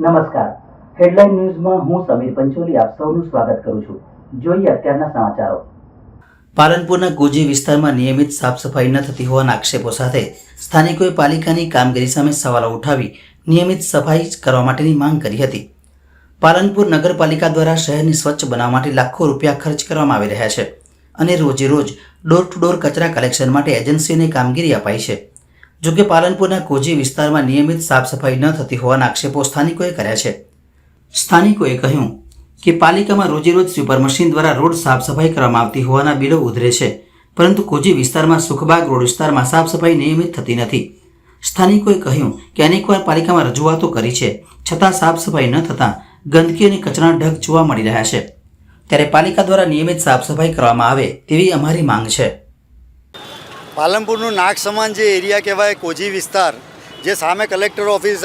નમસ્કાર, હેડલાઇન ન્યૂઝમાં હું સમીર પંચોલી આપ સૌનું સ્વાગત કરું છું। જોઈએ અત્યારના સમાચારો। પાલનપુરના ગોજી વિસ્તારમાં નિયમિત સાફ સફાઈ ન થતી હોવાના આક્ષેપો સાથે સ્થાનિકોએ પાલિકાની કામગીરી સામે સવાલો ઉઠાવી નિયમિત સફાઈ કરવા માટેની માંગ કરી હતી। પાલનપુર નગરપાલિકા દ્વારા શહેરને સ્વચ્છ બનાવવા માટે લાખો રૂપિયા ખર્ચ કરવામાં આવી રહ્યા છે અને રોજે રોજ ડોર ટુ ડોર કચરા કલેક્શન માટે એજન્સીઓને કામગીરી અપાઈ છે। જોકે પાલનપુરના કોજી વિસ્તારમાં નિયમિત સાફ સફાઈ ન થતી હોવાના આક્ષેપો સ્થાનિકોએ કર્યા છે। સ્થાનિકોએ કહ્યું કે પાલિકામાં રોજે રોજ સ્વીપર મશીન દ્વારા રોડ સાફ સફાઈ કરવામાં આવતી હોવાના બિલો ઉધરે છે, પરંતુ કોજી વિસ્તારમાં સુખબાગ રોડ વિસ્તારમાં સાફ સફાઈ નિયમિત થતી નથી। સ્થાનિકોએ કહ્યું કે અનેકવાર પાલિકામાં રજૂઆતો કરી છે, છતાં સાફ સફાઈ ન થતાં ગંદકી અને કચરાના ઢગ જોવા મળી રહ્યા છે, ત્યારે પાલિકા દ્વારા નિયમિત સાફ સફાઈ કરવામાં આવે તેવી અમારી માંગ છે। પાલનપુરનું નાક સમાન જે એરિયા કહેવાય કોજી વિસ્તાર, જે સામે કલેક્ટર ઓફિસ,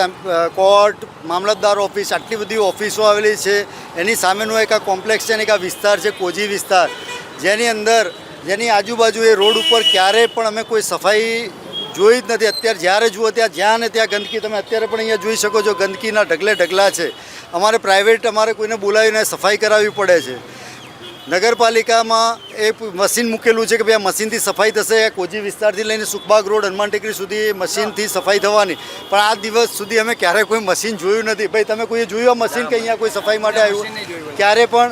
કોર્ટ, મામલતદાર ઓફિસ, આટલી બધી ઓફિસો આવેલી છે, એની સામેનું એક આ કોમ્પ્લેક્સ છે અને એક આ વિસ્તાર છે કોજી વિસ્તાર, જેની અંદર જેની આજુબાજુ એ રોડ ઉપર ક્યારેય પણ અમે કોઈ સફાઈ જોઈ જ નથી। અત્યારે જ્યારે જુઓ ત્યાં જ્યાં ને ત્યાં ગંદકી, તમે અત્યારે પણ અહીંયા જોઈ શકો છો, ગંદકીના ઢગલે ઢગલા છે। અમારે પ્રાઇવેટ કોઈને બોલાવીને સફાઈ કરાવવી પડે છે। નગરપાલિકામાં એ મશીન મૂકેલું છે કે ભાઈ આ મશીનથી સફાઈ થશે, કોજી વિસ્તારથી લઈને સુખબાગ રોડ, હનુમાન ટેકરી સુધી મશીનથી સફાઈ થવાની, પણ આ દિવસ સુધી અમે ક્યારેય કોઈ મશીન જોયું નથી। ભાઈ તમે કોઈએ જોયું આ મશીન કે અહીંયા કોઈ સફાઈ માટે આવ્યું? ક્યારે પણ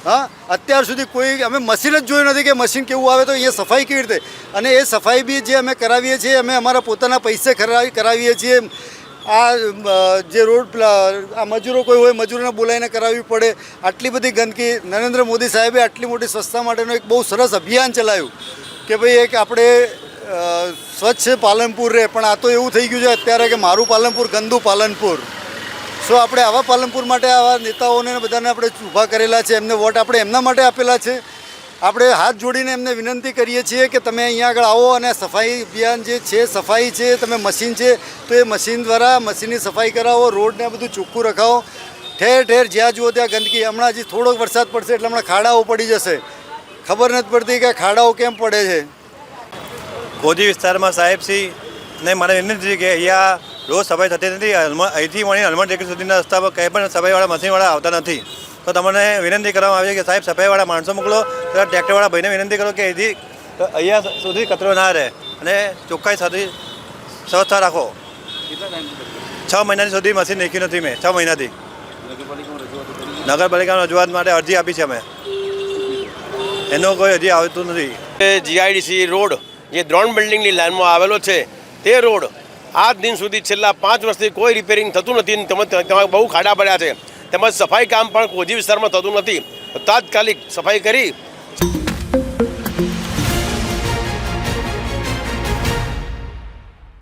હા, અત્યાર સુધી કોઈ અમે મશીન જ જોયું નથી કે મશીન કેવું આવે તો અહીંયા સફાઈ કેવી રીતે। અને એ સફાઈ બી જે અમે કરાવીએ છીએ, અમે અમારા પોતાના પૈસે કરાવીએ છીએ। આ જે રોડ આ મજૂરો કોઈ હોય, મજૂરોને બોલાવીને કરાવવી પડે। આટલી બધી ગંદકી, નરેન્દ્ર મોદી સાહેબે આટલી મોટી સ્વચ્છતા માટેનું એક બહુ સરસ અભિયાન ચલાવ્યું કે ભાઈ એક આપણે સ્વચ્છ પાલનપુર રહે, પણ આ તો એવું થઈ ગયું છે અત્યારે કે મારું પાલનપુર ગંદુ પાલનપુર। સો આપણે આવા પાલનપુર માટે આવા નેતાઓને બધાને આપણે ઊભા કરેલા છે, એમને વોટ આપણે એમના માટે આપેલા છે। આપણે હાથ જોડીને એમને વિનંતી કરીએ છીએ કે તમે અહીંયા આગળ આવો અને સફાઈ અભિયાન જે છે, સફાઈ છે, તમે મશીન છે તો એ મશીન દ્વારા મશીનની સફાઈ કરાવો, રોડને બધું ચોખ્ખું રખાવો। ઠેર ઠેર જ્યાં જુઓ ત્યાં ગંદકી। હમણાં હજી થોડોક વરસાદ પડશે એટલે હમણાં ખાડાઓ પડી જશે, ખબર નથી પડતી કે ખાડાઓ કેમ પડે છે। કોજી વિસ્તારમાં સાહેબશ્રીને મારે વિનંતી છે કે અહીંયા રોજ સફાઈ થતી નથી। અહીંથી મળીને હનુમાન ટેકરી સુધીના રસ્તા પર કંઈ પણ સફાઈવાળા મશીનવાળા આવતા નથી, તો તમને વિનંતી કરવામાં આવે છે કે સાહેબ સફાઈવાળા માણસો મોકલો, તો ટ્રેક્ટરવાળા ભાઈને વિનંતી કરો કે અહીંથી અહીંયા સુધી કચરો ના રહે અને ચોખ્ખાઈ સાથે સ્વચ્છતા રાખો। 6 મહિનાથી સુધી મશીન નાખ્યું નથી મેં, 6 મહિનાથી નગરપાલિકામાં રજૂઆત માટે અરજી આપી છે અમે, એનું કોઈ હજી આવતું નથી। જીઆઈડીસી રોડ જે દ્રોણ બિલ્ડિંગની લાઇનમાં આવેલો છે, તે રોડ આજ દિન સુધી છેલ્લા 5 વર્ષથી કોઈ રિપેરિંગ થતું નથી। તેમાં બહુ ખાડા પડ્યા છે, તેમજ સફાઈ કામ પણ કોજી વિસ્તારમાં થતું નથી। તાત્કાલિક સફાઈ કરી